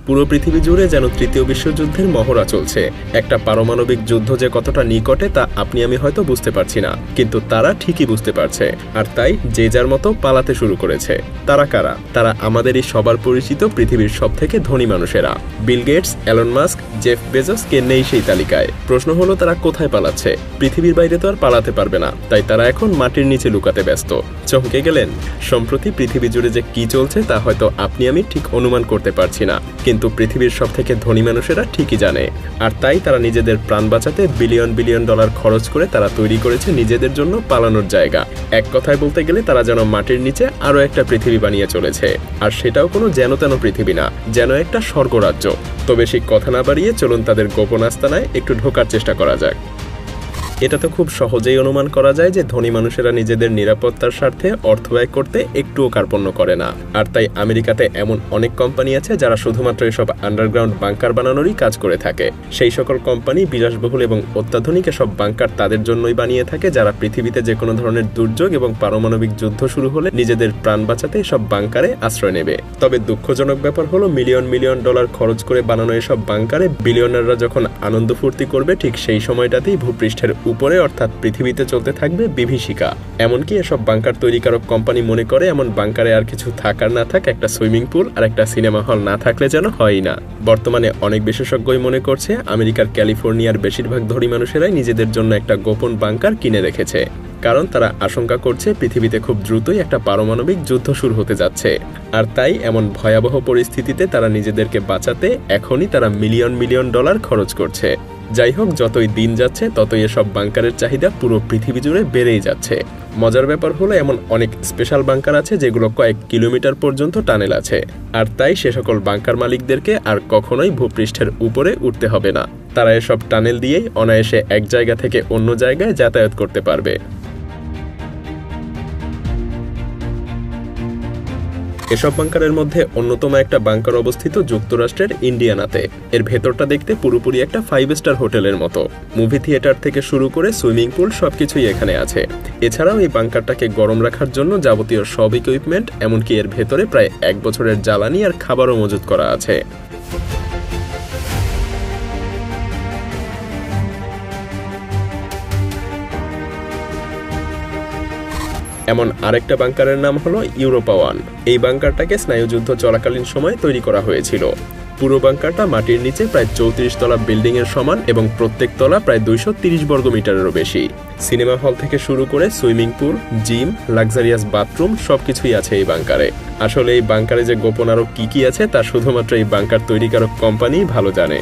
পুরো পৃথিবী জুড়ে যেন তৃতীয় বিশ্বযুদ্ধের মহড়া চলছে। একটা পারমাণবিক যুদ্ধ যে কতটা নিকটে তা আপনি আমি হয়তো বুঝতে পারছি না, কিন্তু তারা ঠিকই বুঝতে পারছে। আর তাই যে যার মতো পালাতে শুরু করেছে। তারা কারা? তারা আমাদেরই সবার পরিচিত পৃথিবীর সবথেকে ধনী মানুষেরা। Bill Gates, Elon Musk, Jeff Bezos কে নেই সেই তালিকায়। প্রশ্ন হলো তারা কোথায় পালাচ্ছে? পৃথিবীর বাইরে তো আর পালাতে পারবে না, তাই তারা এখন মাটির নিচে লুকাতে ব্যস্ত। চমকে গেলেন? সম্প্রতি পৃথিবী জুড়ে যে কি চলছে তা হয়তো আপনি আমি ঠিক অনুমান করতে পারছি না, কিন্তু পৃথিবীর সবথেকে ধনী মানুষেরা ঠিকই জানে। আর তাই তারা নিজেদের প্রাণ বাঁচাতে বিলিয়ন বিলিয়ন ডলার খরচ করে তারা তৈরি করেছে নিজেদের জন্য পালানোর জায়গা। এক কথায় বলতে গেলে তারা যেন মাটির নিচে আরো একটা পৃথিবী বানিয়ে চলেছে। আর সেটাও কোনো যেন তেন পৃথিবী না, যেন একটা স্বর্গরাজ্য। তো বেশি কথা না বাড়িয়ে চলুন তাদের গোপন আস্তানায় একটু ঢোকার চেষ্টা করা যাক। এটা তো খুব সহজেই অনুমান করা যায় যে ধনী মানুষেরা নিজেদের নিরাপত্তার স্বার্থে অর্থ ব্যয় করতে একটুও কার্পণ্য করে না। আর তাই আমেরিকাতে এমন অনেক কোম্পানি আছে যারা শুধুমাত্র এসব আন্ডারগ্রাউন্ড বাংকার বানানোরই কাজ করে থাকে। সেই সকল কোম্পানি বিলাসবহুল এবং অত্যাধুনিক এসব বাংকার তাদের জন্যই বানিয়ে থাকে যারা পৃথিবীতে যে কোনো ধরনের দুর্যোগ এবং পারমাণবিক যুদ্ধ শুরু হলে নিজেদের প্রাণ বাঁচাতে এসব বাংকারে আশ্রয় নেবে। তবে দুঃখজনক ব্যাপার হলো মিলিয়ন মিলিয়ন ডলার খরচ করে বানানো এসব বাংকারে বিলিয়নাররা যখন আনন্দ ফুর্তি করবে ঠিক সেই সময়টাতেই ভূপৃষ্ঠের উপরে অর্থাৎ পৃথিবীতে চলতে থাকবে বিভীষিকা। এমনকি এসব বাংকার তৈরিকারক কোম্পানি মনে করে এমন বাংকারে আর কিছু থাকার না থাক, একটা সুইমিং পুল আর একটা সিনেমা হল না থাকলে যেন হয়ই না। বর্তমানে অনেক বিশেষজ্ঞই মনে করছে আমেরিকার ক্যালিফোর্নিয়ার বেশিরভাগ ধনী মানুষেরাই নিজেদের জন্য একটা গোপন বাংকার কিনে রেখেছে, কারণ তারা আশঙ্কা করছে পৃথিবীতে খুব দ্রুতই একটা পারমাণবিক যুদ্ধ শুরু হতে যাচ্ছে। আর তাই এমন ভয়াবহ পরিস্থিতিতে তারা নিজেদেরকে বাঁচাতে এখনই তারা মিলিয়ন মিলিয়ন ডলার খরচ করছে। যাই হোক, যতই দিন যাচ্ছে ততই এসব বাংকারের চাহিদা পুরো পৃথিবী জুড়ে বেড়েই যাচ্ছে। মজার ব্যাপার হলো এমন অনেক স্পেশাল বাংকার আছে যেগুলো কয়েক কিলোমিটার পর্যন্ত টানেল আছে। আর তাই সে সকল বাংকার মালিকদেরকে আর কখনোই ভূপৃষ্ঠের উপরে উঠতে হবে না। তারা এসব টানেল দিয়েই অনায়াসে এক জায়গা থেকে অন্য জায়গায় যাতায়াত করতে পারবে। এসব বাংকারের মধ্যে অন্যতম একটা বাংকার অবস্থিত যুক্তরাষ্ট্রের ইন্ডিয়ানাতে। এর ভেতরটা দেখতে পুরোপুরি একটা 5 স্টার হোটেলের মতো। মুভি থিয়েটার থেকে শুরু করে সুইমিং পুল সবকিছুই এখানে আছে। এছাড়াও এই বাংকারটাকে গরম রাখার জন্য যাবতীয় সব ইকুইপমেন্ট, এমনকি এর ভেতরে প্রায় 1 বছরের জ্বালানি আর খাবারও মজুত করা আছে। এমন আরেকটা বাংকারের নাম হলো ইউরোপা 1। এই বাংকারটাকে স্নায়ুযুদ্ধ চলাকালীন সময় তৈরি করা হয়েছিল। পুরো বাংকারটা মাটির নিচে প্রায় 34 তলা বিল্ডিং এর সমান এবং প্রত্যেক তলা প্রায় 230 বর্গমিটারেরও বেশি। সিনেমা হল থেকে শুরু করে swimming pool, gym, luxurious bathroom সবকিছুই আছে এই বাংকারে। আসলে এই বাংকারে যে গোপন আরো কি আছে তা শুধুমাত্র এই বাংকার তৈরিকারক কোম্পানি ভালো জানে।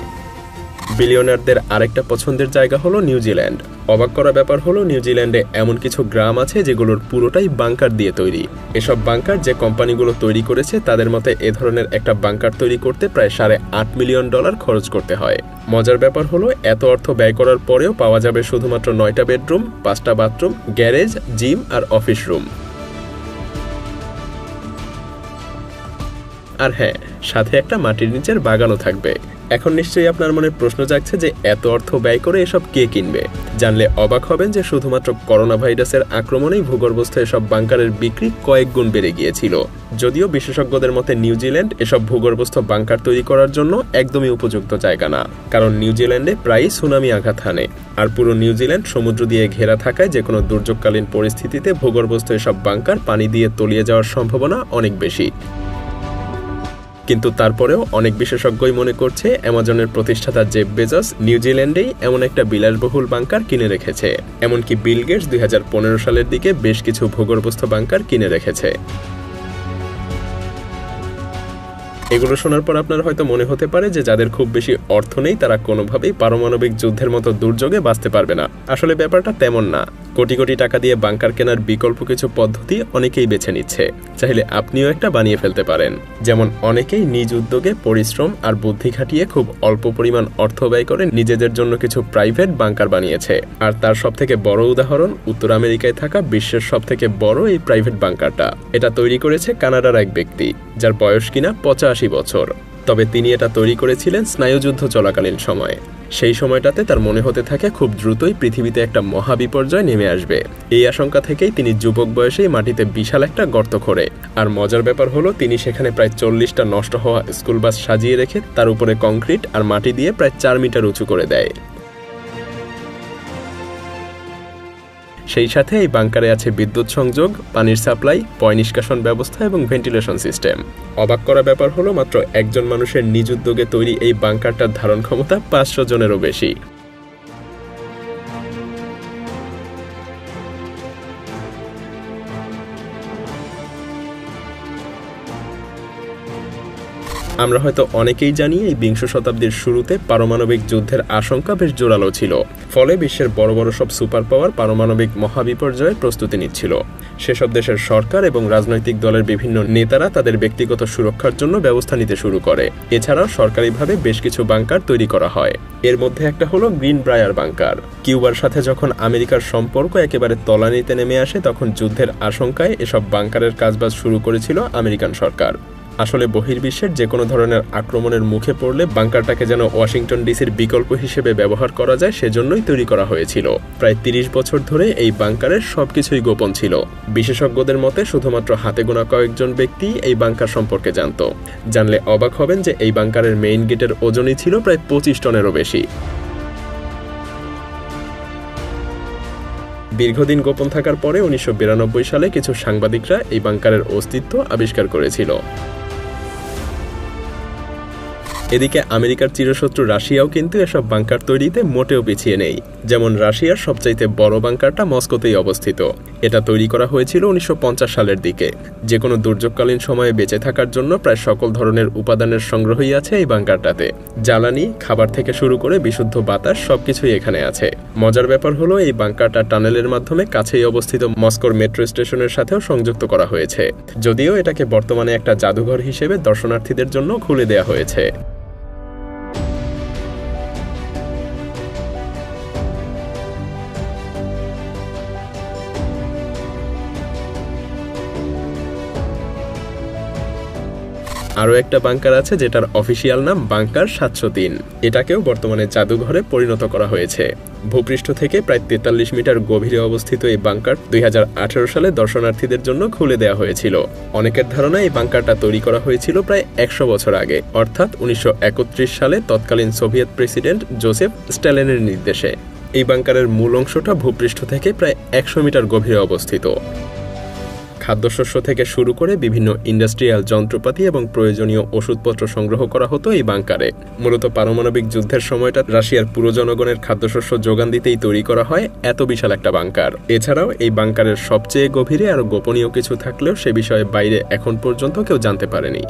বিলিয়নারদের আরেকটা পছন্দের জায়গা হলো নিউজিল্যান্ড। অবাক করা ব্যাপার হলো নিউজিল্যান্ডে এমন কিছু গ্রাম আছে যেগুলোর পুরোটাই বাংকার দিয়ে তৈরি। এসব বাংকার যে কোম্পানিগুলো তৈরি করেছে তাদের মতে এ ধরনের একটা বাংকার তৈরি করতে প্রায় $8.5 মিলিয়ন খরচ করতে হয়। মজার ব্যাপার হলো এত অর্থ ব্যয় করার পরেও পাওয়া যাবে শুধুমাত্র 9টা বেডরুম, 5টা বাথরুম, গ্যারেজ, জিম আর অফিস রুম। আর হ্যাঁ, সাথে একটা মাটির নিচের বাগানও থাকবে। এখন নিশ্চয়ই আপনার মনে প্রশ্ন জাগছে যে এত অর্থ ব্যয় করে এসব কে কিনবে? জানলে অবাক হবেন যে শুধুমাত্র করোনা ভাইরাসের আক্রমণেই ভূগর্ভস্থ এসব বাংকারের বিক্রি কয়েক গুণ বেড়ে গিয়েছিল। যদিও বিশেষজ্ঞদের মতে নিউজিল্যান্ড এসব ভূগর্ভস্থ বাংকার তৈরি করার জন্য একদমই উপযুক্ত জায়গা না, কারণ নিউজিল্যান্ডে প্রায়ই সুনামি আঘাত হানে। আর পুরো নিউজিল্যান্ড সমুদ্র দিয়ে ঘেরা থাকায় যে কোনো দুর্যোগকালীন পরিস্থিতিতে ভূগর্ভস্থ এসব বাংকার পানি দিয়ে তলিয়ে যাওয়ার সম্ভাবনা অনেক বেশি। কিন্তু তারপরেও অনেক বিশেষজ্ঞই মনে করছে অ্যামাজনের প্রতিষ্ঠাতা জেফ বেজোস নিউজিল্যান্ডেই এমন একটা বিলাসবহুল বাংকার কিনে রেখেছে। এমনকি বিল গেটস 2015 সালের দিকে বেশ কিছু ভূগর্ভস্থ বাংকার কিনে রেখেছে। এগুলো শোনার পর আপনার হয়তো মনে হতে পারে যে যাদের খুব বেশি অর্থ নেই তারা কোনোভাবেই পারমাণবিক যুদ্ধের মতো দুর্যোগে বাঁচতে পারবে না। আসলে ব্যাপারটা তেমন না। কোটি কোটি টাকা দিয়ে বাংকার কেনার বিকল্প কিছু পদ্ধতি অনেকেই বেছে নিচ্ছে। চাইলে আপনিও একটা বানিয়ে ফেলতে পারেন। যেমন অনেকেই নিজ উদ্যোগে পরিশ্রম আর বুদ্ধি খাটিয়ে খুব অল্প পরিমাণ অর্থ ব্যয় করে নিজেদের জন্য কিছু প্রাইভেট বাংকার বানিয়েছে। আর তার সবথেকে বড় উদাহরণ উত্তর আমেরিকায় থাকা বিশ্বের সবথেকে বড় এই প্রাইভেট বাংকারটা। এটা তৈরি করেছে কানাডার এক ব্যক্তি, যার বয়স কিনা 85 বছর। তবে তিনি এটা তৈরি করেছিলেন স্নায়ুযুদ্ধ চলাকালীন সময়ে। সেই সময়টাতে তার মনে হতে থাকে খুব দ্রুতই পৃথিবীতে একটা মহাবিপর্যয় নেমে আসবে। এই আশঙ্কা থেকেই তিনি যুবক বয়সেই মাটিতে বিশাল একটা গর্ত খোঁড়ে। আর মজার ব্যাপার হলো, তিনি সেখানে প্রায় 40টা নষ্ট হওয়া স্কুল বাস সাজিয়ে রেখে তার উপরে কংক্রিট আর মাটি দিয়ে প্রায় 4 মিটার উঁচু করে দেয়। সেই সাথে এই বাংকারে আছে বিদ্যুৎ সংযোগ, পানির সাপ্লাই, পয় নিষ্কাশন ব্যবস্থা এবং ভেন্টিলেশন সিস্টেম। অবাক করা ব্যাপার হলো, মাত্র একজন মানুষের নিজ উদ্যোগে তৈরি এই বাংকারটার ধারণ ক্ষমতা 500 জনেরও বেশি। আমরা হয়তো অনেকেই জানি, এই বিংশ শতাব্দীর শুরুতে পারমাণবিক যুদ্ধের আশঙ্কা বেশ জোরালো ছিল। ফলে বিশ্বের বড় বড় সব সুপার পাওয়ার পারমাণবিক মহাবিপর্যয়ের প্রস্তুতি নিচ্ছিল। সেসব দেশের সরকার এবং রাজনৈতিক দলের বিভিন্ন নেতারা তাদের ব্যক্তিগত সুরক্ষার জন্য ব্যবস্থা নিতে শুরু করে। এছাড়াও সরকারিভাবে বেশ কিছু বাংকার তৈরি করা হয়। এর মধ্যে একটা হলো গ্রিন ব্রায়ার বাংকার। কিউবার সাথে যখন আমেরিকার সম্পর্ক একেবারে তলানিতে নেমে আসে, তখন যুদ্ধের আশঙ্কায় এসব বাংকারের কাজবাজ শুরু করেছিল আমেরিকান সরকার। আসলে বহির্বিশ্বের যে কোনো ধরনের আক্রমণের মুখে পড়লে বাংকারটাকে যেন ওয়াশিংটন ডিসির বিকল্প হিসেবে ব্যবহার করা যায়, সেজন্যই তৈরি করা হয়েছিল। প্রায় 30 বছর ধরে এই বাংকারের সবকিছুই গোপন ছিল। বিশেষজ্ঞদের মতে শুধুমাত্র হাতে গোনা কয়েকজন ব্যক্তি এই বাংকার সম্পর্কে জানত। জানলে অবাক হবেন যে এই বাংকারের মেইন গেটের ওজনই ছিল প্রায় 25 টনেরও বেশি। দীর্ঘদিন গোপন থাকার পরে 1992 সালে কিছু সাংবাদিকরা এই বাংকারের অস্তিত্ব আবিষ্কার করেছিল। এদিকে আমেরিকার চিরশত্রু রাশিয়াও কিন্তু এসব বাংকার তৈরিতে মোটেও পিছিয়ে নেই। যেমন রাশিয়ার সবচাইতে বড় বাংকারটা মস্কোতেই অবস্থিত। এটা তৈরি করা হয়েছিল 1950 সালের দিকে। যে কোনো দুর্যোগকালীন সময়ে বেঁচে থাকার জন্য প্রায় সকল ধরনের উপাদানের সংগ্রহই আছে এই বাংকারটাতে। জ্বালানি, খাবার থেকে শুরু করে বিশুদ্ধ বাতাস সবকিছুই এখানে আছে। মজার ব্যাপার হলো, এই বাংকারটা টানেলের মাধ্যমে কাছেই অবস্থিত মস্কোর মেট্রো স্টেশনের সাথেও সংযুক্ত করা হয়েছে। যদিও এটাকে বর্তমানে একটা জাদুঘর হিসেবে দর্শনার্থীদের জন্য খুলে দেয়া হয়েছে। আরও একটা বাংকার আছে যেটার অফিসিয়াল নাম বাংকার 703। এটাকেও বর্তমানে জাদুঘরে পরিণত করা হয়েছে। ভূপৃষ্ঠ থেকে প্রায় 43 মিটার গভীরে অবস্থিত এই বাংকার 2018 সালে দর্শনার্থীদের জন্য খুলে দেওয়া হয়েছিল। অনেকের ধারণা এই বাংকারটা তৈরি করা হয়েছিল প্রায় 100 বছর আগে, অর্থাৎ 1931 সালে তৎকালীন সোভিয়েত প্রেসিডেন্ট জোসেফ স্ট্যালিনের নির্দেশে। এই বাংকারের মূল অংশটা ভূপৃষ্ঠ থেকে প্রায় 100 মিটার গভীরে অবস্থিত। খাদ্যশস্য থেকে শুরু করে বিভিন্ন ইন্ডাস্ট্রিয়াল যন্ত্রপাতি এবং প্রয়োজনীয় ওষুধপত্র সংগ্রহ করা হতো এই বাংকারে। মূলত পারমাণবিক যুদ্ধের সময়টা রাশিয়ার পুরো জনগণের খাদ্যশস্য যোগান দিতেই তৈরি করা হয় এত বিশাল একটা বাংকার। এছাড়াও এই বাংকারের সবচেয়ে গভীরে আরও গোপনীয় কিছু থাকলেও সে বিষয়ে বাইরে এখন পর্যন্ত কেউ জানতে পারেনি।